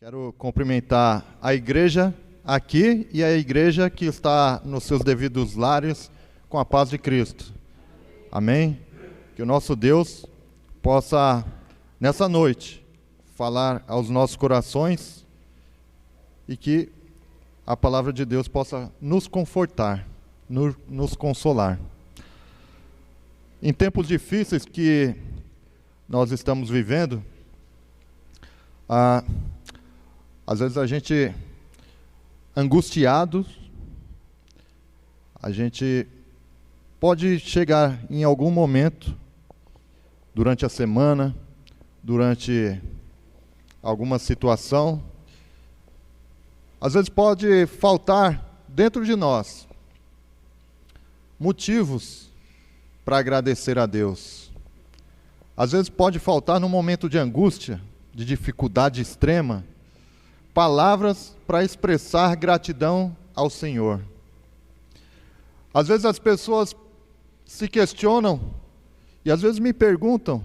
Quero cumprimentar a igreja aqui e a igreja que está nos seus devidos lares com a paz de Cristo. Amém? Que o nosso Deus possa, nessa noite, falar aos nossos corações e que a palavra de Deus possa nos confortar, nos consolar. Em tempos difíceis que nós estamos vivendo, às vezes a gente, angustiado, a gente pode chegar em algum momento, durante a semana, durante alguma situação, às vezes pode faltar dentro de nós motivos para agradecer a Deus. Às vezes pode faltar num momento de angústia, de dificuldade extrema, palavras para expressar gratidão ao Senhor. Às vezes as pessoas se questionam e às vezes me perguntam,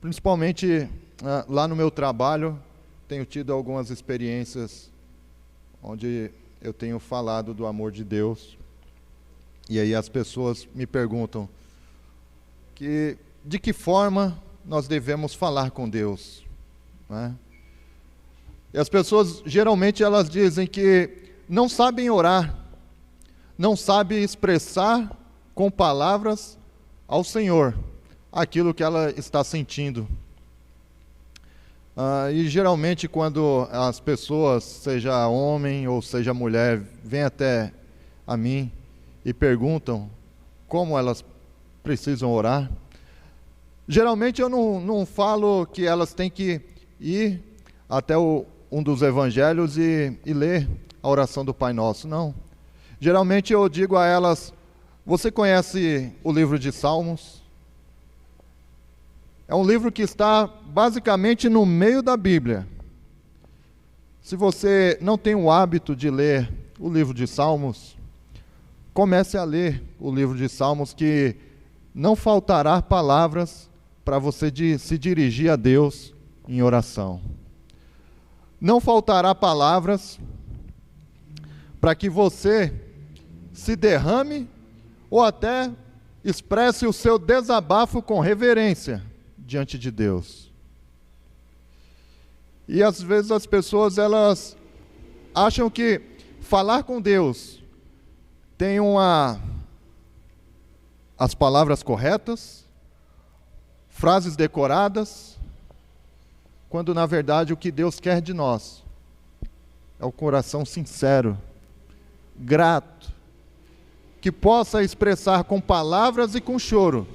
principalmente lá no meu trabalho, tenho tido algumas experiências onde eu tenho falado do amor de Deus, e aí as pessoas me perguntam de que forma nós devemos falar com Deus, né? E as pessoas, geralmente, elas dizem que não sabem orar, não sabem expressar com palavras ao Senhor aquilo que ela está sentindo. E geralmente, quando as pessoas, seja homem ou seja mulher, vêm até a mim e perguntam como elas precisam orar, geralmente eu não falo que elas têm que ir até um dos evangelhos e ler a oração do Pai Nosso, não. Geralmente eu digo a elas: você conhece o livro de Salmos? É um livro que está basicamente no meio da Bíblia. Se você não tem o hábito de ler o livro de Salmos, comece a ler o livro de Salmos, que não faltará palavras para você se dirigir a Deus em oração. Não faltará palavras para que você se derrame ou até expresse o seu desabafo com reverência diante de Deus. E às vezes as pessoas, elas acham que falar com Deus tem as palavras corretas, frases decoradas, quando na verdade o que Deus quer de nós é o coração sincero, grato, que possa expressar com palavras e com choro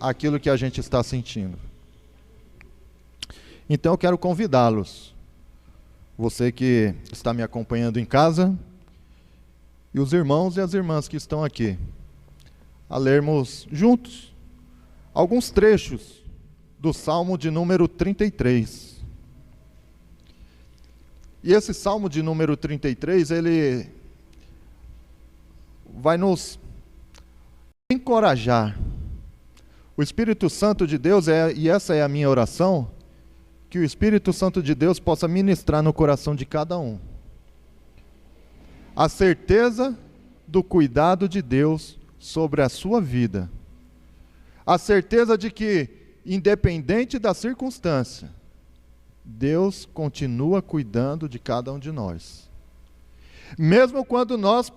aquilo que a gente está sentindo. Então eu quero convidá-los, você que está me acompanhando em casa, e os irmãos e as irmãs que estão aqui, a lermos juntos alguns trechos do Salmo de número 33. E esse Salmo de número 33, ele vai nos encorajar. O Espírito Santo de Deus, e essa é a minha oração, que o Espírito Santo de Deus possa ministrar no coração de cada um a certeza do cuidado de Deus sobre a sua vida, a certeza de que, independente da circunstância, Deus continua cuidando de cada um de nós. Mesmo quando nós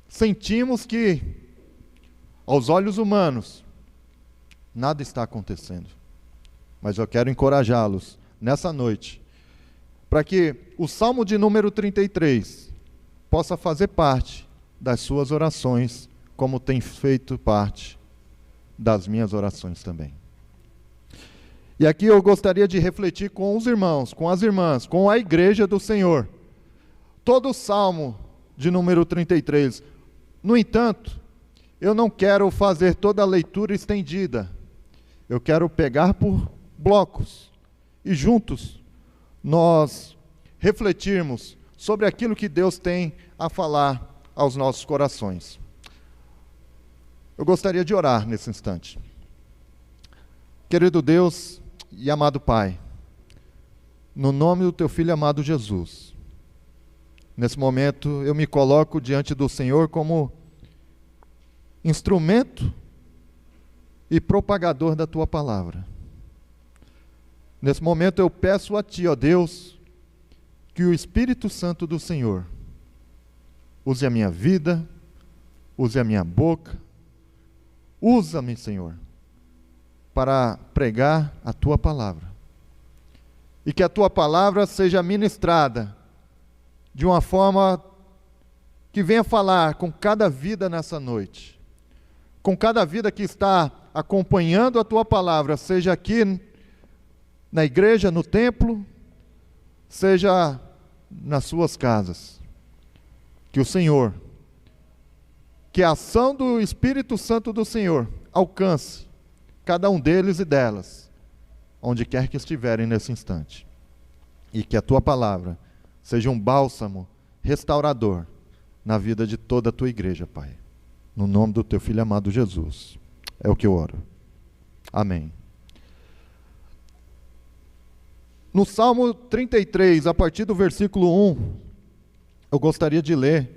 sentimos que, aos olhos humanos, nada está acontecendo. Mas eu quero encorajá-los nessa noite, para que o Salmo de número 33 possa fazer parte das suas orações, como tem feito parte das minhas orações também. E aqui eu gostaria de refletir com os irmãos, com as irmãs, com a igreja do Senhor, todo o Salmo de número 33. No entanto, eu não quero fazer toda a leitura estendida, eu quero pegar por blocos e juntos nós refletirmos sobre aquilo que Deus tem a falar aos nossos corações. Eu gostaria de orar nesse instante. Querido Deus e amado Pai, no nome do teu Filho amado Jesus. Nesse momento eu me coloco diante do Senhor como instrumento e propagador da tua palavra. Nesse momento eu peço a ti, ó Deus, que o Espírito Santo do Senhor use a minha vida, use a minha boca, usa-me, Senhor, para pregar a tua palavra. E que a tua palavra seja ministrada de uma forma que venha falar com cada vida nessa noite, com cada vida que está acompanhando a tua palavra, seja aqui na igreja, no templo, seja nas suas casas. Que o Senhor, que a ação do Espírito Santo do Senhor alcance cada um deles e delas, onde quer que estiverem nesse instante. E que a tua palavra seja um bálsamo restaurador na vida de toda a tua igreja, Pai. No nome do teu Filho amado Jesus. É o que eu oro. Amém. No Salmo 33, a partir do versículo 1, eu gostaria de ler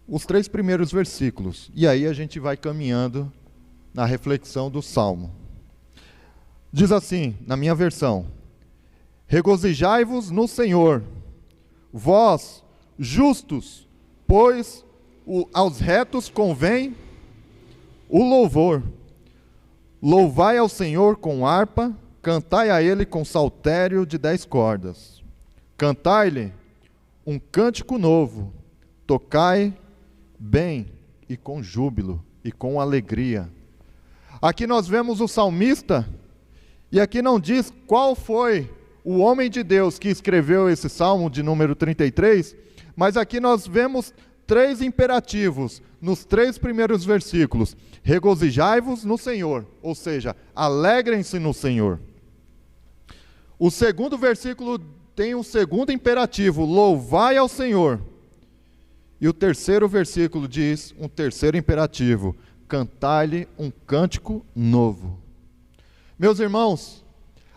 os 3 primeiros versículos. E aí a gente vai caminhando na reflexão do Salmo. Diz assim, na minha versão: regozijai-vos no Senhor, vós, justos, pois aos retos convém o louvor. Louvai ao Senhor com harpa, cantai a Ele com saltério de 10 cordas. Cantai-lhe um cântico novo, tocai bem e com júbilo e com alegria. Aqui nós vemos o salmista, e aqui não diz qual foi o homem de Deus que escreveu esse salmo de número 33, mas aqui nós vemos 3 imperativos nos 3 primeiros versículos. Regozijai-vos no Senhor, ou seja, alegrem-se no Senhor. O segundo versículo tem um segundo imperativo: louvai ao Senhor. E o terceiro versículo diz um terceiro imperativo: cantai-lhe um cântico novo. Meus irmãos,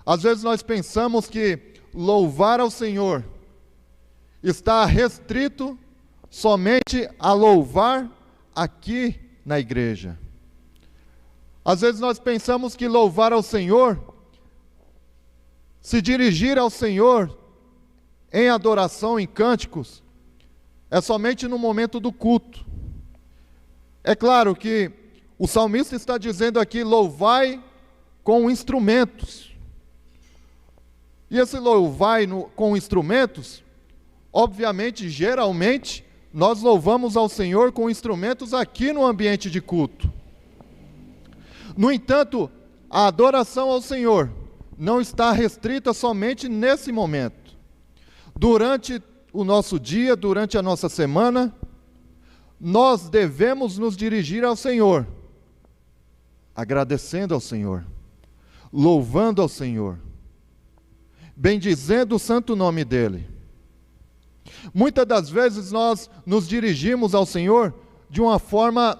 às vezes nós pensamos que louvar ao Senhor está restrito somente a louvar aqui na igreja. Às vezes nós pensamos que louvar ao Senhor, se dirigir ao Senhor em adoração, em cânticos, é somente no momento do culto. É claro que o salmista está dizendo aqui: louvai com instrumentos. E esse louvai com instrumentos, obviamente, geralmente, nós louvamos ao Senhor com instrumentos aqui no ambiente de culto. No entanto, a adoração ao Senhor não está restrita somente nesse momento. Durante o nosso dia, durante a nossa semana, nós devemos nos dirigir ao Senhor, agradecendo ao Senhor, louvando ao Senhor, bendizendo o santo nome dEle. Muitas das vezes nós nos dirigimos ao Senhor de uma forma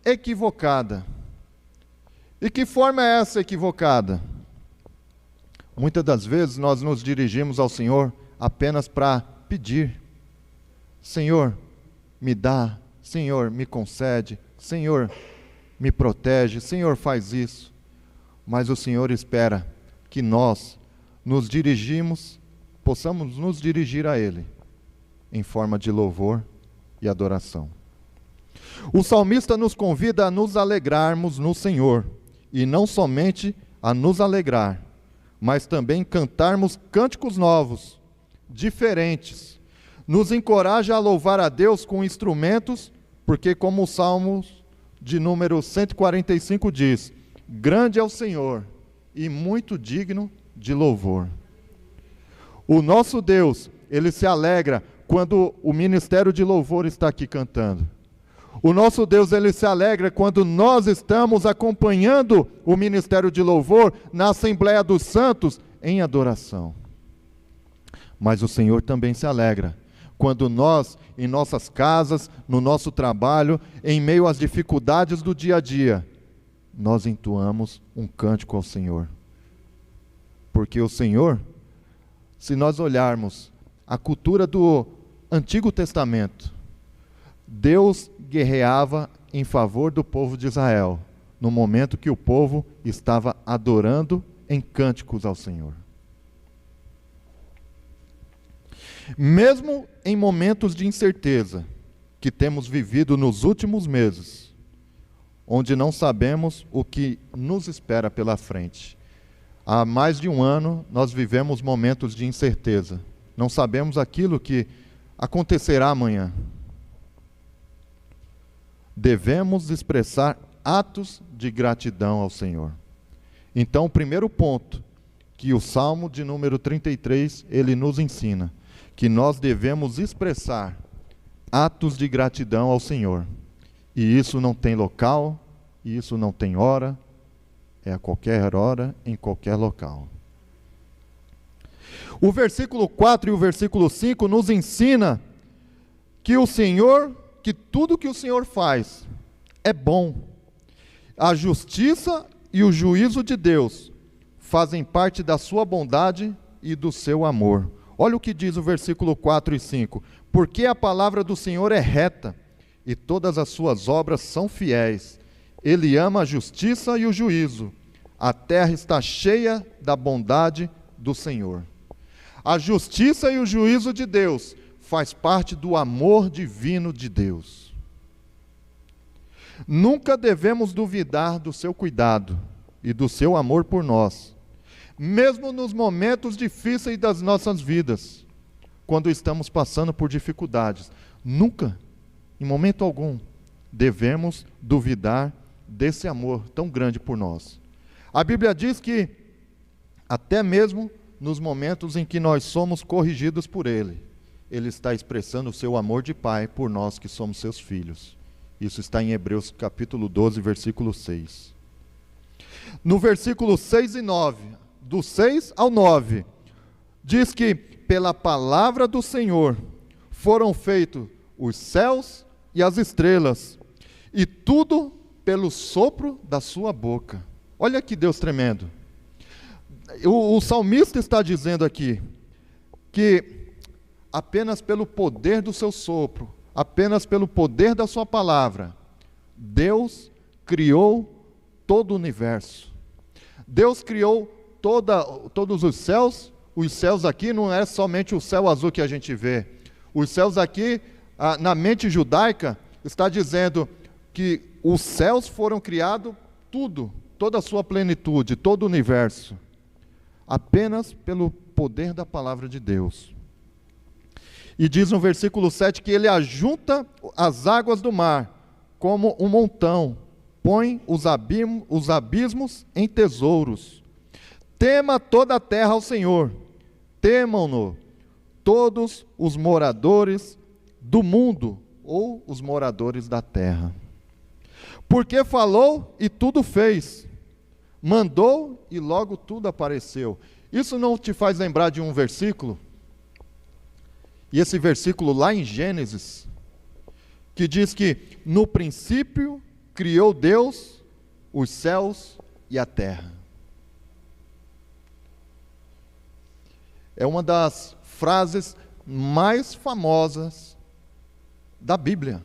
equivocada. E que forma é essa equivocada? Muitas das vezes nós nos dirigimos ao Senhor apenas para pedir. Senhor, me dá. Senhor, me concede. Senhor, me protege. Senhor, faz isso. Mas o Senhor espera que nós possamos nos dirigir a Ele em forma de louvor e adoração. O salmista nos convida a nos alegrarmos no Senhor, e não somente a nos alegrar, mas também cantarmos cânticos novos, diferentes. Nos encoraja a louvar a Deus com instrumentos, porque como o Salmo de número 145 diz: grande é o Senhor e muito digno de louvor. O nosso Deus, Ele se alegra quando o ministério de louvor está aqui cantando. O nosso Deus, Ele se alegra quando nós estamos acompanhando o ministério de louvor na Assembleia dos Santos em adoração. Mas o Senhor também se alegra quando nós, em nossas casas, no nosso trabalho, em meio às dificuldades do dia a dia, nós entoamos um cântico ao Senhor. Porque o Senhor, se nós olharmos a cultura do Antigo Testamento, Deus guerreava em favor do povo de Israel, no momento que o povo estava adorando em cânticos ao Senhor. Mesmo em momentos de incerteza que temos vivido nos últimos meses, onde não sabemos o que nos espera pela frente. Há mais de um ano nós vivemos momentos de incerteza. Não sabemos aquilo que acontecerá amanhã. Devemos expressar atos de gratidão ao Senhor. Então, o primeiro ponto que o Salmo de número 33, ele nos ensina, que nós devemos expressar atos de gratidão ao Senhor. E isso não tem local, e isso não tem hora, é a qualquer hora, em qualquer local. O versículo 4 e o versículo 5 nos ensina que o Senhor, que tudo que o Senhor faz é bom. A justiça e o juízo de Deus fazem parte da sua bondade e do seu amor. Olha o que diz o versículo 4 e 5. Porque a palavra do Senhor é reta, e todas as suas obras são fiéis. Ele ama a justiça e o juízo. A terra está cheia da bondade do Senhor. A justiça e o juízo de Deus faz parte do amor divino de Deus. Nunca devemos duvidar do seu cuidado e do seu amor por nós, mesmo nos momentos difíceis das nossas vidas, quando estamos passando por dificuldades. Nunca, em momento algum, devemos duvidar desse amor tão grande por nós. A Bíblia diz que, até mesmo nos momentos em que nós somos corrigidos por Ele, Ele está expressando o seu amor de Pai por nós que somos seus filhos. Isso está em Hebreus capítulo 12, versículo 6. No versículo 6 e 9, do 6 ao 9, diz que pela palavra do Senhor foram feitos os céus e as estrelas, e tudo pelo sopro da sua boca. Olha que Deus tremendo. O salmista está dizendo aqui que apenas pelo poder do seu sopro, apenas pelo poder da sua palavra, Deus criou todo o universo. Deus criou todos os céus aqui não é somente o céu azul que a gente vê. Os céus aqui, na mente judaica, está dizendo que os céus foram criados tudo, toda a sua plenitude, todo o universo, apenas pelo poder da palavra de Deus. E diz no versículo 7 que ele ajunta as águas do mar como um montão, põe os abismos em tesouros. Tema toda a terra ao Senhor, temam-no todos os moradores do mundo, ou os moradores da terra. Porque falou e tudo fez, mandou e logo tudo apareceu. Isso não te faz lembrar de um versículo? E esse versículo lá em Gênesis, que diz que no princípio criou Deus os céus e a terra. É uma das frases mais famosas da Bíblia.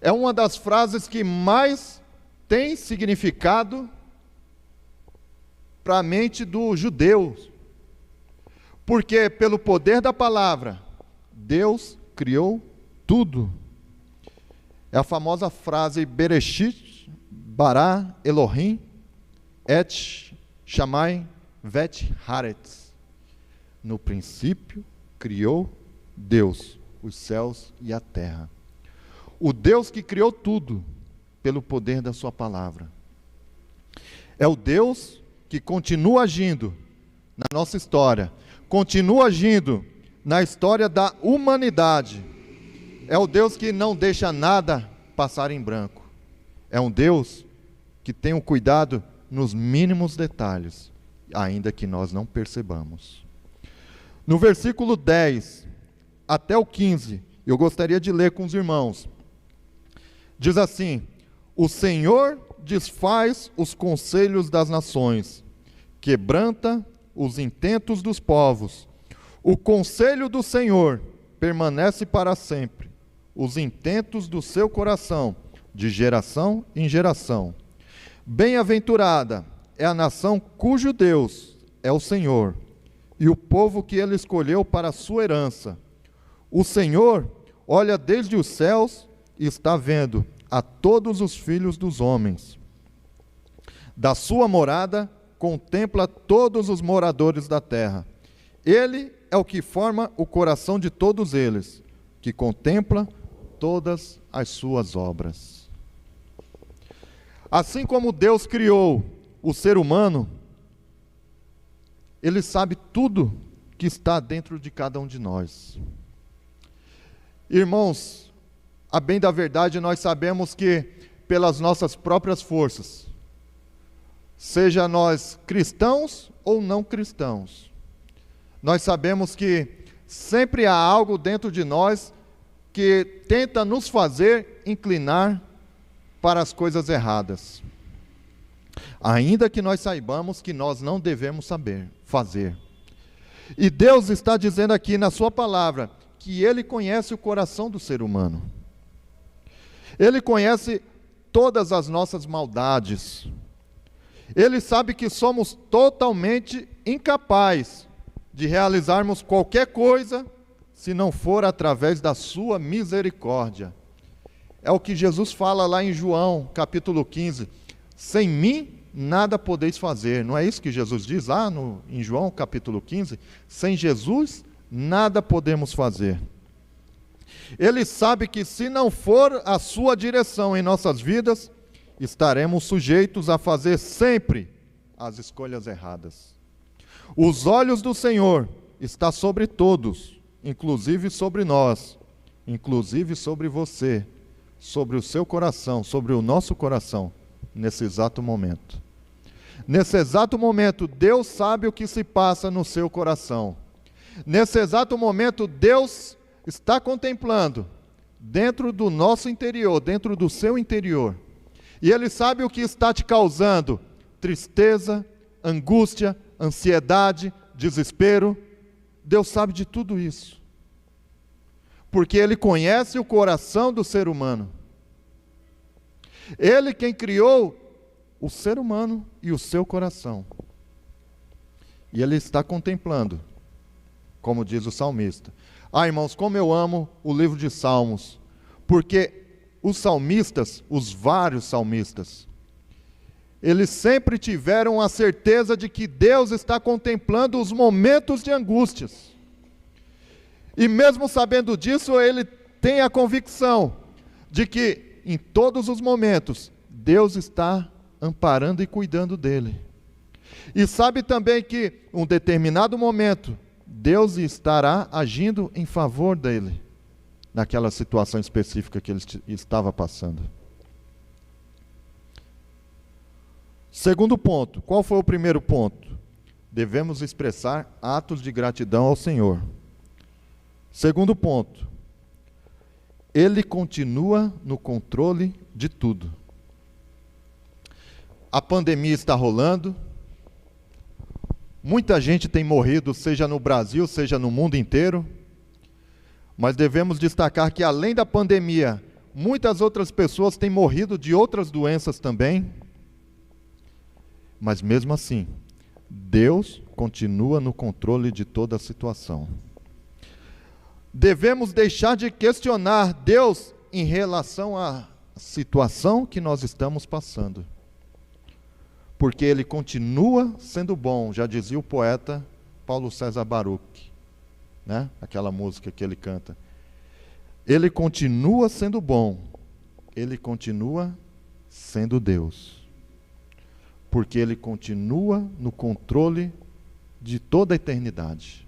É uma das frases que mais tem significado para a mente do judeu. Porque pelo poder da palavra, Deus criou tudo. É a famosa frase Bereshit, bara Elohim, et Shammai vet haaretz. No princípio, criou Deus os céus e a terra. O Deus que criou tudo pelo poder da sua palavra. É o Deus que continua agindo na nossa história, continua agindo na história da humanidade. É o Deus que não deixa nada passar em branco. É um Deus que tem um cuidado nos mínimos detalhes, ainda que nós não percebamos. No versículo 10 até o 15, eu gostaria de ler com os irmãos. Diz assim: o Senhor desfaz os conselhos das nações, quebranta os intentos dos povos. O conselho do Senhor permanece para sempre, os intentos do seu coração, de geração em geração. Bem-aventurada é a nação cujo Deus é o Senhor, e o povo que ele escolheu para a sua herança. O Senhor olha desde os céus e está vendo a todos os filhos dos homens. Da sua morada, contempla todos os moradores da terra. Ele é o que forma o coração de todos eles, que contempla todas as suas obras. Assim como Deus criou o ser humano, Ele sabe tudo que está dentro de cada um de nós. Irmãos, a bem da verdade, nós sabemos que pelas nossas próprias forças, seja nós cristãos ou não cristãos, nós sabemos que sempre há algo dentro de nós que tenta nos fazer inclinar para as coisas erradas. Ainda que nós saibamos que nós não devemos fazer. E Deus está dizendo aqui na sua palavra que Ele conhece o coração do ser humano. Ele conhece todas as nossas maldades. Ele sabe que somos totalmente incapazes de realizarmos qualquer coisa se não for através da sua misericórdia. É o que Jesus fala lá em João, capítulo 15. Sem mim, nada podeis fazer. Não é isso que Jesus diz lá em João, capítulo 15? Sem Jesus, nada podemos fazer. Ele sabe que se não for a sua direção em nossas vidas, estaremos sujeitos a fazer sempre as escolhas erradas. Os olhos do Senhor estão sobre todos, inclusive sobre nós, inclusive sobre você, sobre o seu coração, sobre o nosso coração, nesse exato momento. Nesse exato momento, Deus sabe o que se passa no seu coração. Nesse exato momento, Deus está contemplando dentro do nosso interior, dentro do seu interior. E Ele sabe o que está te causando tristeza, angústia, ansiedade, desespero. Deus sabe de tudo isso. Porque Ele conhece o coração do ser humano. Ele quem criou o ser humano e o seu coração. E Ele está contemplando, como diz o salmista. Irmãos, como eu amo o livro de Salmos, porque os salmistas, os vários salmistas, eles sempre tiveram a certeza de que Deus está contemplando os momentos de angústias. E mesmo sabendo disso, ele tem a convicção de que em todos os momentos, Deus está amparando e cuidando dele. E sabe também que em um determinado momento, Deus estará agindo em favor dele, naquela situação específica que ele estava passando. Segundo ponto, qual foi o primeiro ponto? Devemos expressar atos de gratidão ao Senhor. Segundo ponto, Ele continua no controle de tudo. A pandemia está rolando, muita gente tem morrido, seja no Brasil, seja no mundo inteiro, mas devemos destacar que além da pandemia, muitas outras pessoas têm morrido de outras doenças também, mas mesmo assim, Deus continua no controle de toda a situação. Devemos deixar de questionar Deus em relação à situação que nós estamos passando. Porque Ele continua sendo bom, já dizia o poeta Paulo César Baruch, né? Aquela música que ele canta. Ele continua sendo bom, Ele continua sendo Deus. Porque Ele continua no controle de toda a eternidade.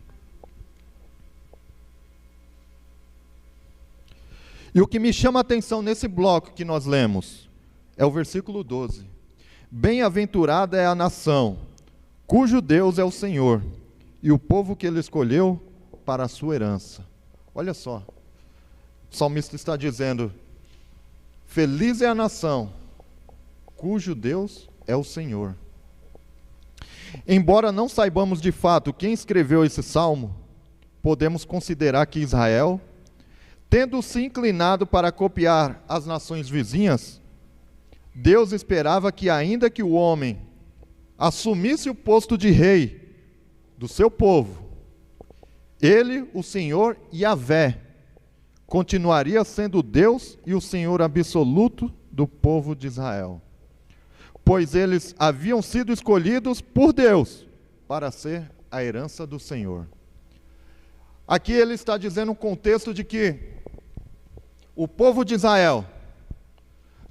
E o que me chama a atenção nesse bloco que nós lemos é o versículo 12. Bem-aventurada é a nação, cujo Deus é o Senhor, e o povo que Ele escolheu para a sua herança. Olha só, o salmista está dizendo, feliz é a nação, cujo Deus é o Senhor. Embora não saibamos de fato quem escreveu esse salmo, podemos considerar que Israel, tendo se inclinado para copiar as nações vizinhas, Deus esperava que, ainda que o homem assumisse o posto de rei do seu povo, ele, o Senhor Yahvé, continuaria sendo Deus e o Senhor absoluto do povo de Israel, pois eles haviam sido escolhidos por Deus para ser a herança do Senhor. Aqui ele está dizendo um contexto de que o povo de Israel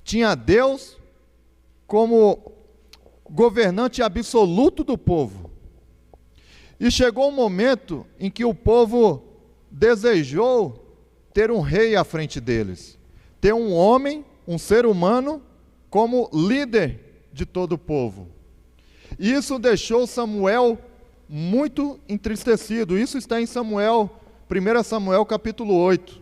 tinha Deus como governante absoluto do povo. E chegou um momento em que o povo desejou ter um rei à frente deles, ter um homem, um ser humano, como líder de todo o povo. E isso deixou Samuel muito entristecido. Isso está em Samuel, 1 Samuel capítulo 8.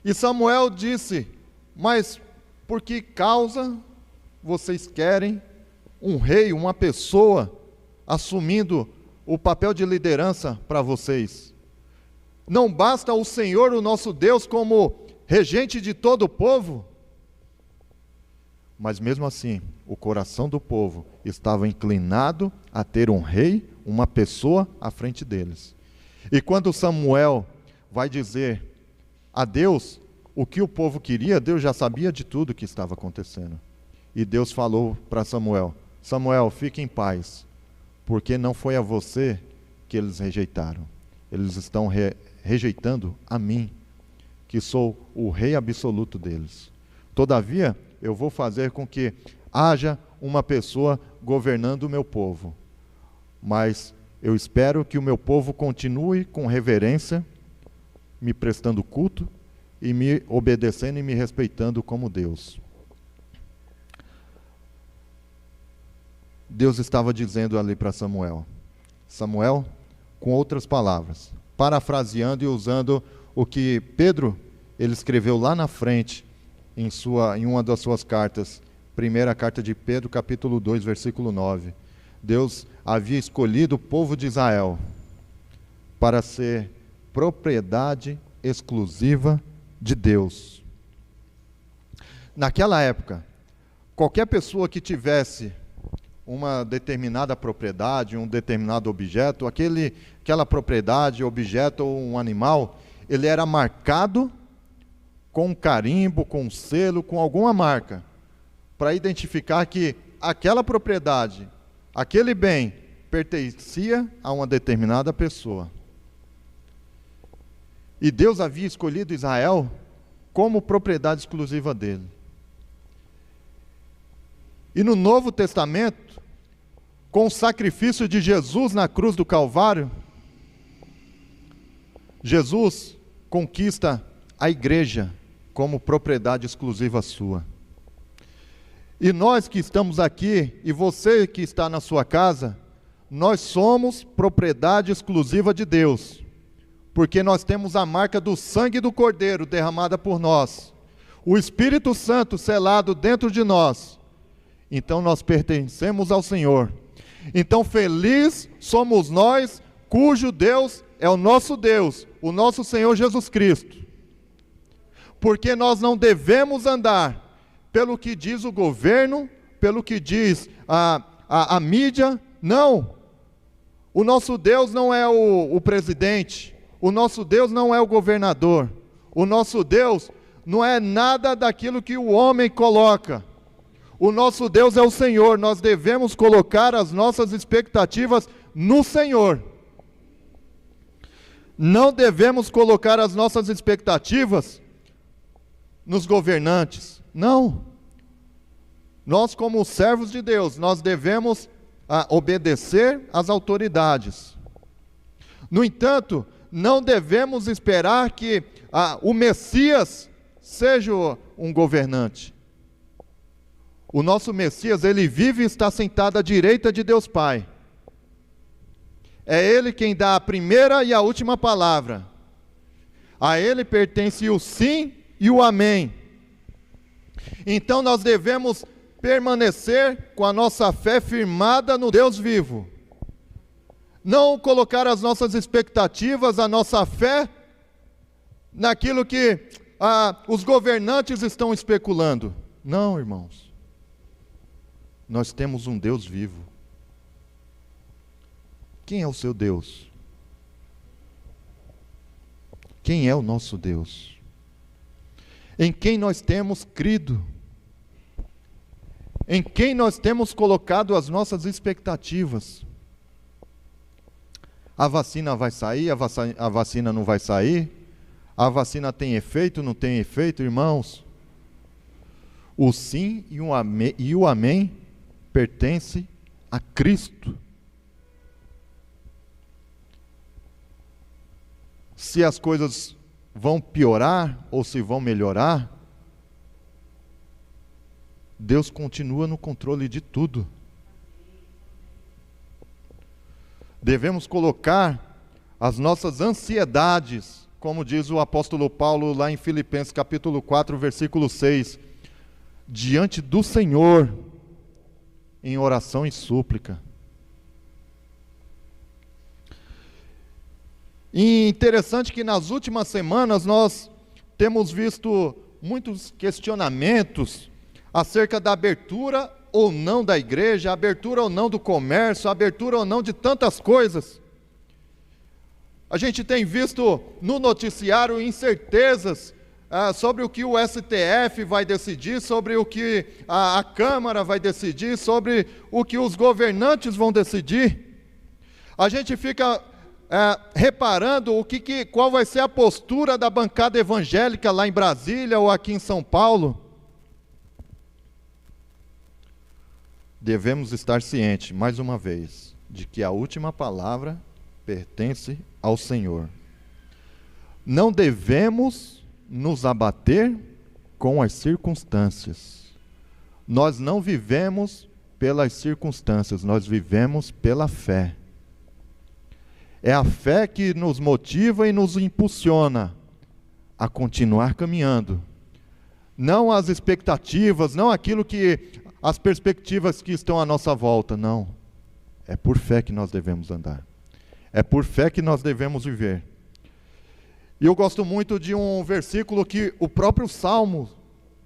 E Samuel disse: mas por que causa vocês querem um rei, uma pessoa, assumindo o papel de liderança para vocês? Não basta o Senhor, o nosso Deus, como regente de todo o povo? Mas mesmo assim, o coração do povo estava inclinado a ter um rei, uma pessoa à frente deles. E quando Samuel vai dizer a Deus o que o povo queria, Deus já sabia de tudo o que estava acontecendo. E Deus falou para Samuel: Samuel, fique em paz, porque não foi a você que eles rejeitaram. Eles estão rejeitando a mim, que sou o rei absoluto deles. Todavia, eu vou fazer com que haja uma pessoa governando o meu povo. Mas eu espero que o meu povo continue com reverência, me prestando culto e me obedecendo e me respeitando como Deus. Deus estava dizendo ali para Samuel, com outras palavras, parafraseando e usando o que Pedro ele escreveu lá na frente, em uma das suas cartas, primeira carta de Pedro, capítulo 2, versículo 9. Deus havia escolhido o povo de Israel para ser propriedade exclusiva de Deus. Naquela época, qualquer pessoa que tivesse uma determinada propriedade, um determinado objeto, aquela propriedade, objeto ou um animal, ele era marcado com um carimbo, com um selo, com alguma marca, para identificar que aquela propriedade, aquele bem, pertencia a uma determinada pessoa. E Deus havia escolhido Israel como propriedade exclusiva dele. E no Novo Testamento, com o sacrifício de Jesus na cruz do Calvário, Jesus conquista a igreja como propriedade exclusiva sua. E nós que estamos aqui, e você que está na sua casa, nós somos propriedade exclusiva de Deus, porque nós temos a marca do sangue do Cordeiro derramada por nós, o Espírito Santo selado dentro de nós. Então nós pertencemos ao Senhor. Então feliz somos nós, cujo Deus é o nosso Deus, o nosso Senhor Jesus Cristo. Porque nós não devemos andar pelo que diz o governo, pelo que diz a mídia. Não, o nosso Deus não é o presidente, o nosso Deus não é o governador, o nosso Deus não é nada daquilo que o homem coloca. O nosso Deus é o Senhor. Nós devemos colocar as nossas expectativas no Senhor. Não devemos colocar as nossas expectativas nos governantes. Não. Nós, como servos de Deus, nós devemos obedecer às autoridades. No entanto, não devemos esperar que o Messias seja um governante. O nosso Messias, ele vive e está sentado à direita de Deus Pai. É Ele quem dá a primeira e a última palavra. A Ele pertence o sim e o amém. Então nós devemos permanecer com a nossa fé firmada no Deus vivo. Não colocar as nossas expectativas, a nossa fé, naquilo que os governantes estão especulando. Não, irmãos. Nós temos um Deus vivo. Quem é o seu Deus? Quem é o nosso Deus? Em quem nós temos crido? Em quem nós temos colocado as nossas expectativas? A vacina vai sair, a vacina não vai sair? A vacina tem efeito, não tem efeito, irmãos? O sim e o amém pertence a Cristo. Se as coisas vão piorar ou se vão melhorar, Deus continua no controle de tudo. Devemos colocar as nossas ansiedades, como diz o apóstolo Paulo lá em Filipenses capítulo 4, versículo 6, diante do Senhor, em oração e súplica. E interessante que nas últimas semanas nós temos visto muitos questionamentos acerca da abertura ou não da igreja, abertura ou não do comércio, abertura ou não de tantas coisas. A gente tem visto no noticiário incertezas sobre o que o STF vai decidir, sobre o que a Câmara vai decidir, sobre o que os governantes vão decidir. A gente fica reparando qual vai ser a postura da bancada evangélica lá em Brasília ou aqui em São Paulo. Devemos estar cientes, mais uma vez, de que a última palavra pertence ao Senhor. Não devemos nos abater com as circunstâncias. Nós não vivemos pelas circunstâncias, nós vivemos pela fé. É a fé que nos motiva e nos impulsiona a continuar caminhando. Não as expectativas, não as perspectivas que estão à nossa volta, não. É por fé que nós devemos andar. É por fé que nós devemos viver. E eu gosto muito de um versículo que o próprio Salmo,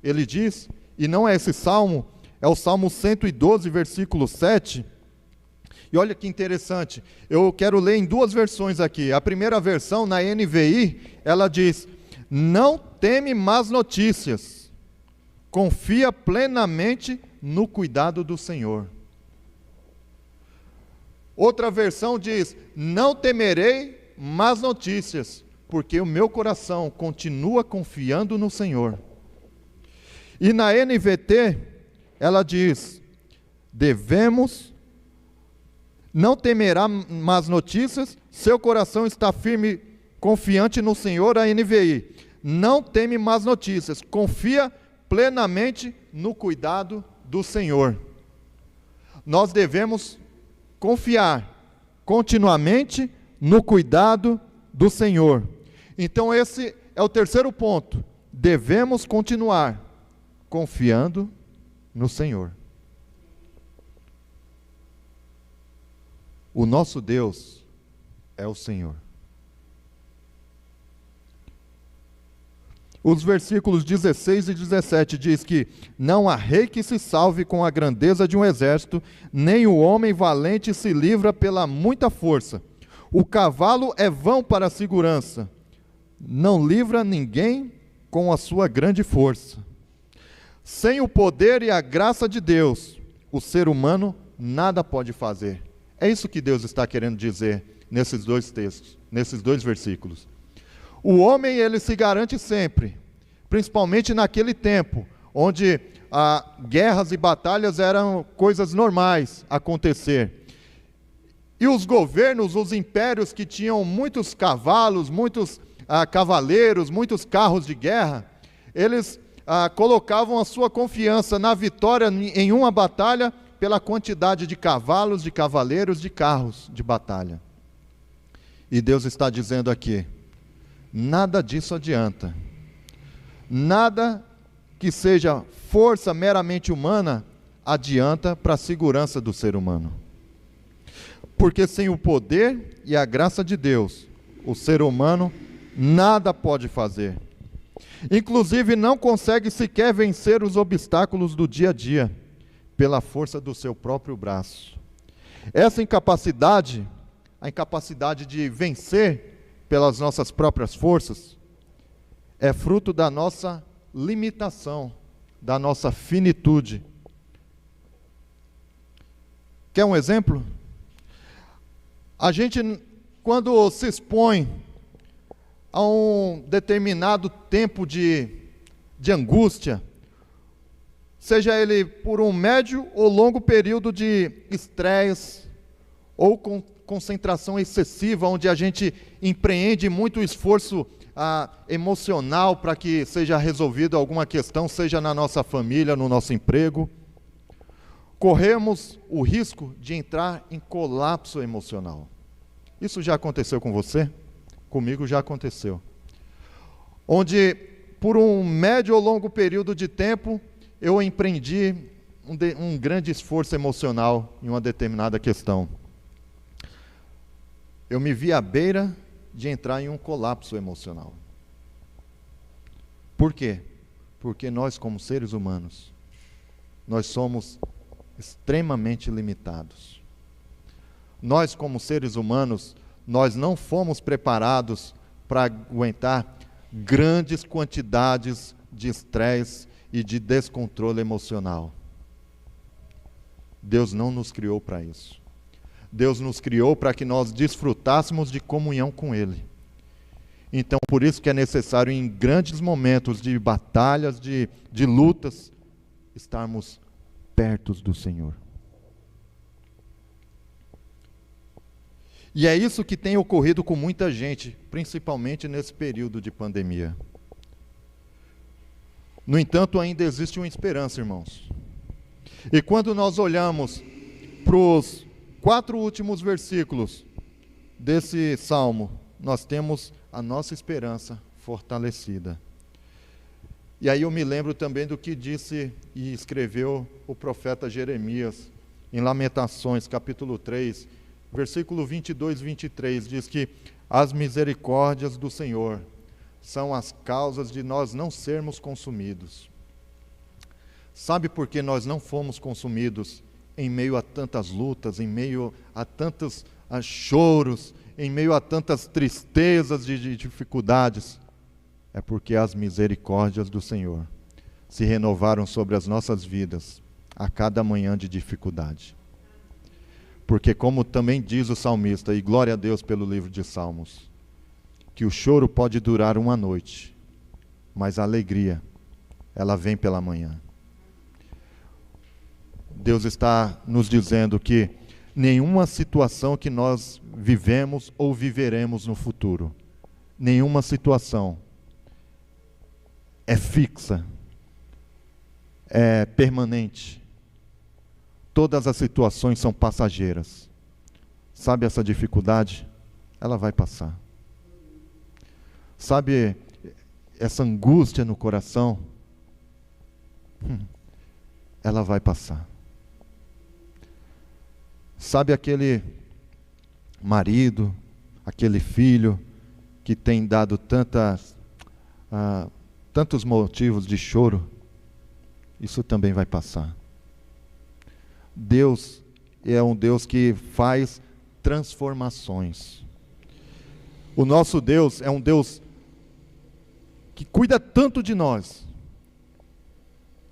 ele diz, e não é esse Salmo, é o Salmo 112, versículo 7. E olha que interessante, eu quero ler em duas versões aqui. A primeira versão, na NVI, ela diz: não teme más notícias, confia plenamente no cuidado do Senhor. Outra versão diz: não temerei más notícias, porque o meu coração continua confiando no Senhor. E na NVT, ela diz: não temerá más notícias, seu coração está firme, confiante no Senhor. A NVI: não teme más notícias, confia plenamente no cuidado do Senhor. Nós devemos confiar continuamente no cuidado do Senhor. Então esse é o terceiro ponto. Devemos continuar confiando no Senhor. O nosso Deus é o Senhor. Os versículos 16 e 17 diz que não há rei que se salve com a grandeza de um exército, nem o homem valente se livra pela muita força. O cavalo é vão para a segurança, não livra ninguém com a sua grande força. Sem o poder e a graça de Deus, o ser humano nada pode fazer. É isso que Deus está querendo dizer nesses dois textos, nesses dois versículos. O homem, ele se garante sempre, principalmente naquele tempo, onde guerras e batalhas eram coisas normais acontecer. E os governos, os impérios que tinham muitos cavalos, muitos cavaleiros, muitos carros de guerra, eles colocavam a sua confiança na vitória em uma batalha pela quantidade de cavalos, de cavaleiros, de carros de batalha. E Deus está dizendo aqui: nada disso adianta. Nada que seja força meramente humana adianta para a segurança do ser humano. Porque sem o poder e a graça de Deus, o ser humano nada pode fazer. Inclusive não consegue sequer vencer os obstáculos do dia a dia, pela força do seu próprio braço. Essa incapacidade, a incapacidade de vencer pelas nossas próprias forças, é fruto da nossa limitação, da nossa finitude. Quer um exemplo? A gente, quando se expõe a um determinado tempo de angústia, seja ele por um médio ou longo período de estresse, ou com concentração excessiva, onde a gente empreende muito esforço emocional para que seja resolvida alguma questão, seja na nossa família, no nosso emprego, corremos o risco de entrar em colapso emocional. Isso já aconteceu com você? Comigo já aconteceu. Onde, por um médio ou longo período de tempo, eu empreendi um grande esforço emocional em uma determinada questão. Eu me vi à beira de entrar em um colapso emocional. Por quê? Porque nós, como seres humanos, nós somos extremamente limitados. Nós, como seres humanos, nós não fomos preparados para aguentar grandes quantidades de estresse e de descontrole emocional. Deus não nos criou para isso. Deus nos criou para que nós desfrutássemos de comunhão com Ele. Então, por isso que é necessário, em grandes momentos de batalhas, de lutas, estarmos perto do Senhor. E é isso que tem ocorrido com muita gente, principalmente nesse período de pandemia. No entanto, ainda existe uma esperança, irmãos. E quando nós olhamos para os 4 últimos versículos desse salmo, nós temos a nossa esperança fortalecida. E aí eu me lembro também do que disse e escreveu o profeta Jeremias, em Lamentações, capítulo 3, versículo 22 e 23, diz que as misericórdias do Senhor são as causas de nós não sermos consumidos. Sabe por que nós não fomos consumidos em meio a tantas lutas, em meio a tantos choros, em meio a tantas tristezas de dificuldades? É porque as misericórdias do Senhor se renovaram sobre as nossas vidas a cada manhã de dificuldade. Porque, como também diz o salmista, e glória a Deus pelo livro de Salmos, que o choro pode durar uma noite, mas a alegria, ela vem pela manhã. Deus está nos dizendo que nenhuma situação que nós vivemos ou viveremos no futuro, nenhuma situação é fixa, é permanente. Todas as situações são passageiras. Sabe essa dificuldade? Ela vai passar. Sabe essa angústia no coração? Ela vai passar. Sabe aquele marido, aquele filho que tem dado tantos motivos de choro? Isso também vai passar. Deus é um Deus que faz transformações. O nosso Deus é um Deus que cuida tanto de nós,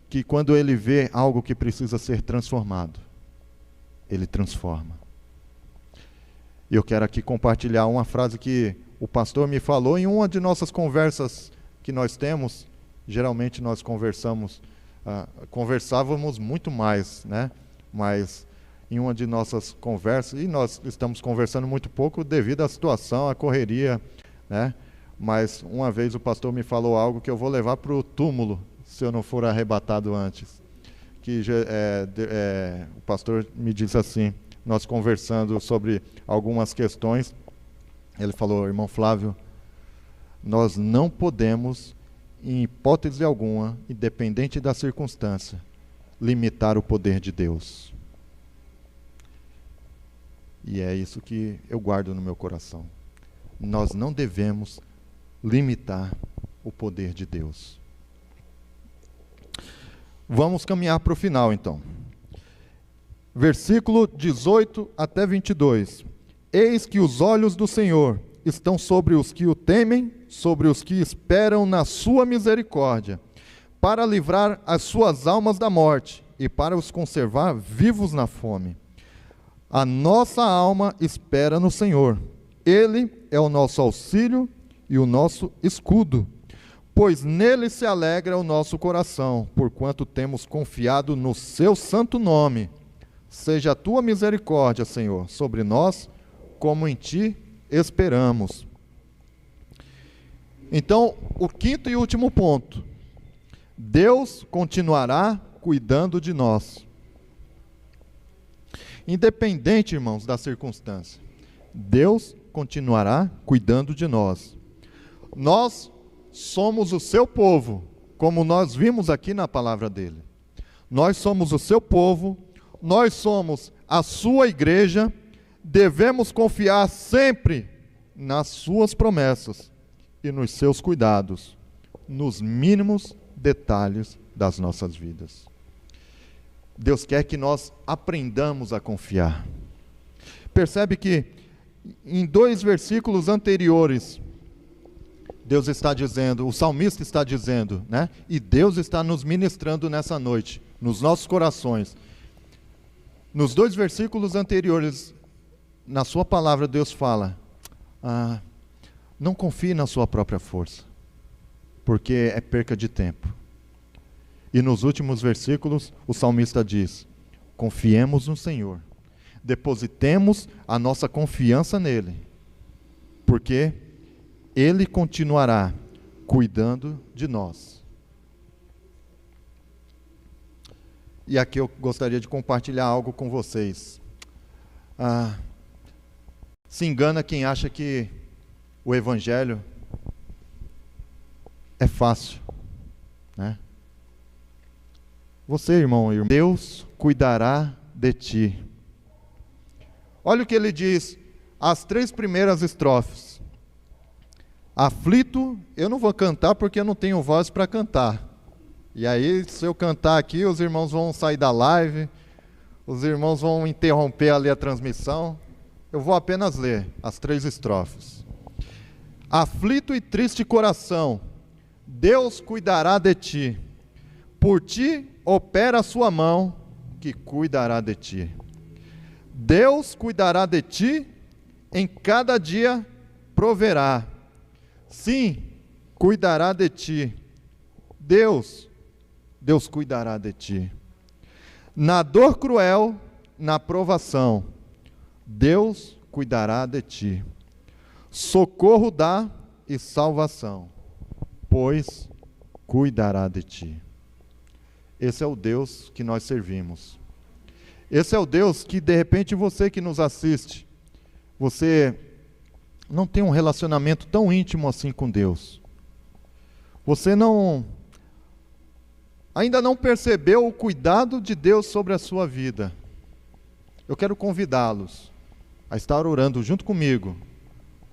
que quando Ele vê algo que precisa ser transformado, Ele transforma. E eu quero aqui compartilhar uma frase que o pastor me falou em uma de nossas conversas que nós temos. Geralmente nós conversávamos muito mais, né? Mas em uma de nossas conversas, e nós estamos conversando muito pouco devido à situação, à correria, né? Mas uma vez o pastor me falou algo que eu vou levar para o túmulo, se eu não for arrebatado antes. O pastor me disse assim, nós conversando sobre algumas questões, ele falou: irmão Flávio, nós não podemos, em hipótese alguma, independente da circunstância, limitar o poder de Deus. E é isso que eu guardo no meu coração. Nós não devemos limitar o poder de Deus. Vamos caminhar para o final, então. Versículo 18 até 22. Eis que os olhos do Senhor estão sobre os que o temem, sobre os que esperam na sua misericórdia, para livrar as suas almas da morte e para os conservar vivos na fome. A nossa alma espera no Senhor. Ele é o nosso auxílio e o nosso escudo, pois nele se alegra o nosso coração, porquanto temos confiado no seu santo nome. Seja a tua misericórdia, Senhor, sobre nós, como em ti esperamos. Então, o quinto e último ponto. Deus continuará cuidando de nós. Independente, irmãos, da circunstância, Deus continuará cuidando de nós. Nós somos o seu povo, como nós vimos aqui na palavra dele. Nós somos o seu povo, nós somos a sua igreja, devemos confiar sempre nas suas promessas e nos seus cuidados, nos mínimos detalhes das nossas vidas. Deus quer que nós aprendamos a confiar. Percebe que em 2 versículos anteriores, Deus está dizendo, o salmista está dizendo, né? E Deus está nos ministrando nessa noite, nos nossos corações. Nos 2 versículos anteriores, na sua palavra, Deus fala, não confie na sua própria força, porque é perca de tempo. E nos últimos versículos, o salmista diz, confiemos no Senhor, depositemos a nossa confiança nele, porque Ele continuará cuidando de nós. E aqui eu gostaria de compartilhar algo com vocês. Se engana quem acha que o Evangelho é fácil, né? Você, irmão, Deus cuidará de ti. Olha o que ele diz, as 3 primeiras estrofes. Aflito, eu não vou cantar porque eu não tenho voz para cantar. E aí, se eu cantar aqui, os irmãos vão sair da live, os irmãos vão interromper ali a transmissão. Eu vou apenas ler as 3 estrofes. Aflito e triste coração, Deus cuidará de ti. Por ti opera a sua mão, que cuidará de ti. Deus cuidará de ti, em cada dia proverá. Sim, cuidará de ti. Deus cuidará de ti. Na dor cruel, na provação, Deus cuidará de ti. Socorro dá e salvação, pois cuidará de ti. Esse é o Deus que nós servimos. Esse é o Deus que, de repente, você que nos assiste, você não tem um relacionamento tão íntimo assim com Deus. Você ainda não percebeu o cuidado de Deus sobre a sua vida. Eu quero convidá-los a estar orando junto comigo.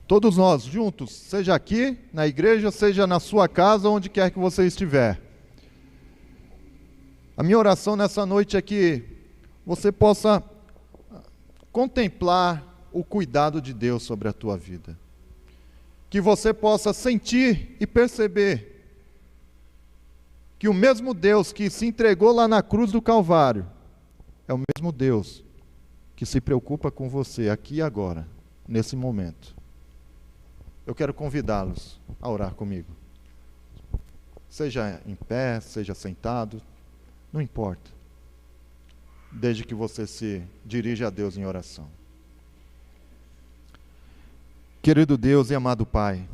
Todos nós juntos, seja aqui na igreja, seja na sua casa, onde quer que você estiver. A minha oração nessa noite é que você possa contemplar o cuidado de Deus sobre a tua vida. Que você possa sentir e perceber que o mesmo Deus que se entregou lá na cruz do Calvário é o mesmo Deus que se preocupa com você aqui e agora, nesse momento. Eu quero convidá-los a orar comigo. Seja em pé, seja sentado, não importa. Desde que você se dirija a Deus em oração. Querido Deus e amado Pai,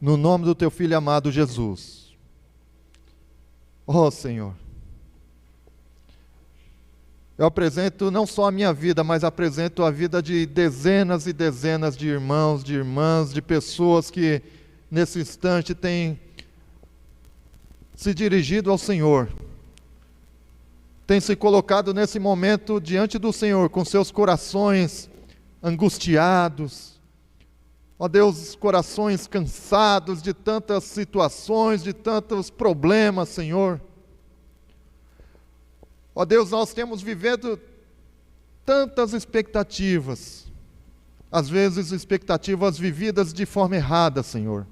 no nome do Teu Filho amado Jesus, ó Senhor, eu apresento não só a minha vida, mas apresento a vida de dezenas e dezenas de irmãos, de irmãs, de pessoas que nesse instante têm se dirigido ao Senhor, têm se colocado nesse momento diante do Senhor, com seus corações angustiados, ó Deus, corações cansados de tantas situações, de tantos problemas, Senhor. Ó Deus, nós temos vivido tantas expectativas, às vezes expectativas vividas de forma errada, Senhor,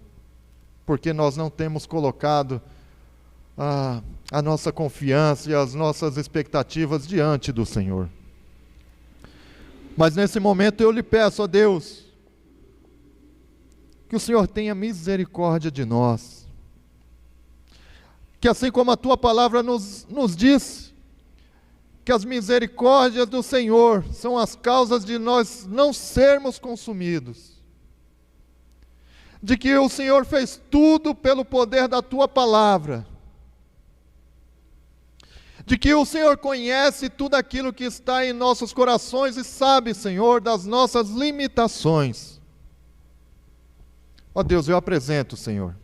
porque nós não temos colocado a nossa confiança e as nossas expectativas diante do Senhor. Mas nesse momento eu lhe peço, ó Deus, que o Senhor tenha misericórdia de nós, que assim como a Tua palavra nos diz, que as misericórdias do Senhor são as causas de nós não sermos consumidos, de que o Senhor fez tudo pelo poder da Tua palavra, de que o Senhor conhece tudo aquilo que está em nossos corações e sabe, Senhor, das nossas limitações. Ó Deus, eu apresento, Senhor,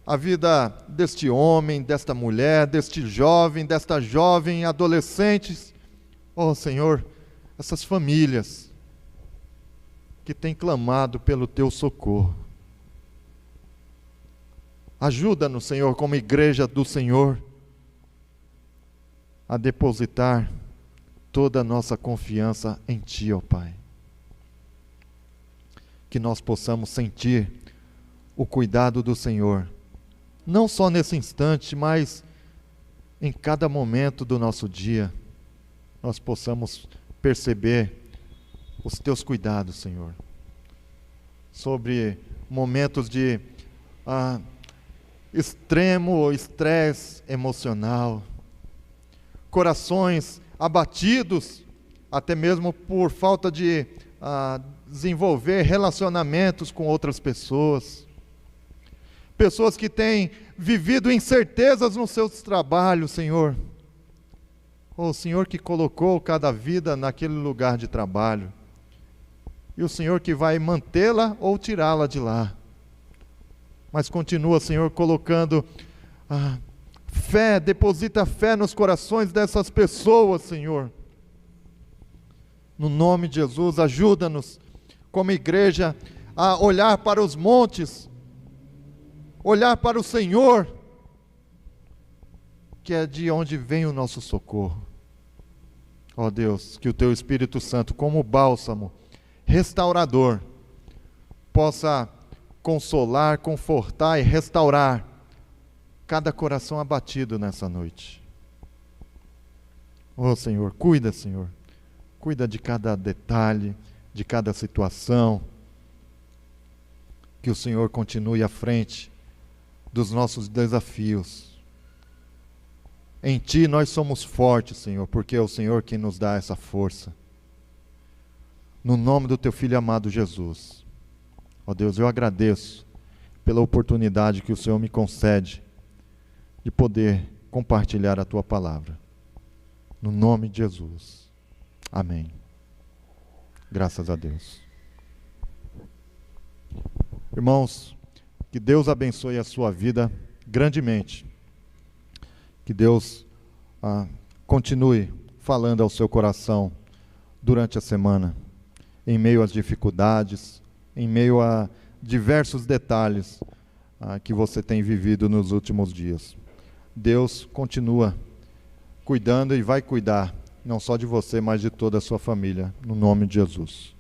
a vida deste homem, desta mulher, deste jovem, desta jovem, adolescentes, ó Senhor, essas famílias que têm clamado pelo Teu socorro. Ajuda-nos, Senhor, como igreja do Senhor, a depositar toda a nossa confiança em Ti, ó Pai. Que nós possamos sentir o cuidado do Senhor, não só nesse instante, mas em cada momento do nosso dia, nós possamos perceber os Teus cuidados, Senhor, sobre momentos de extremo estresse emocional, corações abatidos, até mesmo por falta de desenvolver relacionamentos com outras pessoas, pessoas que têm vivido incertezas nos seus trabalhos, Senhor. O Senhor que colocou cada vida naquele lugar de trabalho, e o Senhor que vai mantê-la ou tirá-la de lá, mas continua, Senhor, colocando fé, deposita fé nos corações dessas pessoas, Senhor. No nome de Jesus, ajuda-nos como igreja a olhar para os montes, olhar para o Senhor, que é de onde vem o nosso socorro. Ó Deus, que o Teu Espírito Santo, como bálsamo restaurador, possa consolar, confortar e restaurar cada coração abatido nessa noite. Ó Senhor, cuida, Senhor. Cuida de cada detalhe, de cada situação. Que o Senhor continue à frente dos nossos desafios. Em Ti nós somos fortes, Senhor, porque é o Senhor quem nos dá essa força. No nome do Teu Filho amado Jesus. Ó Deus, eu agradeço pela oportunidade que o Senhor me concede de poder compartilhar a Tua palavra. No nome de Jesus. Amém. Graças a Deus. Irmãos, que Deus abençoe a sua vida grandemente. Que Deus continue falando ao seu coração durante a semana, em meio às dificuldades, em meio a diversos detalhes que você tem vivido nos últimos dias. Deus continua cuidando e vai cuidar, não só de você, mas de toda a sua família, no nome de Jesus.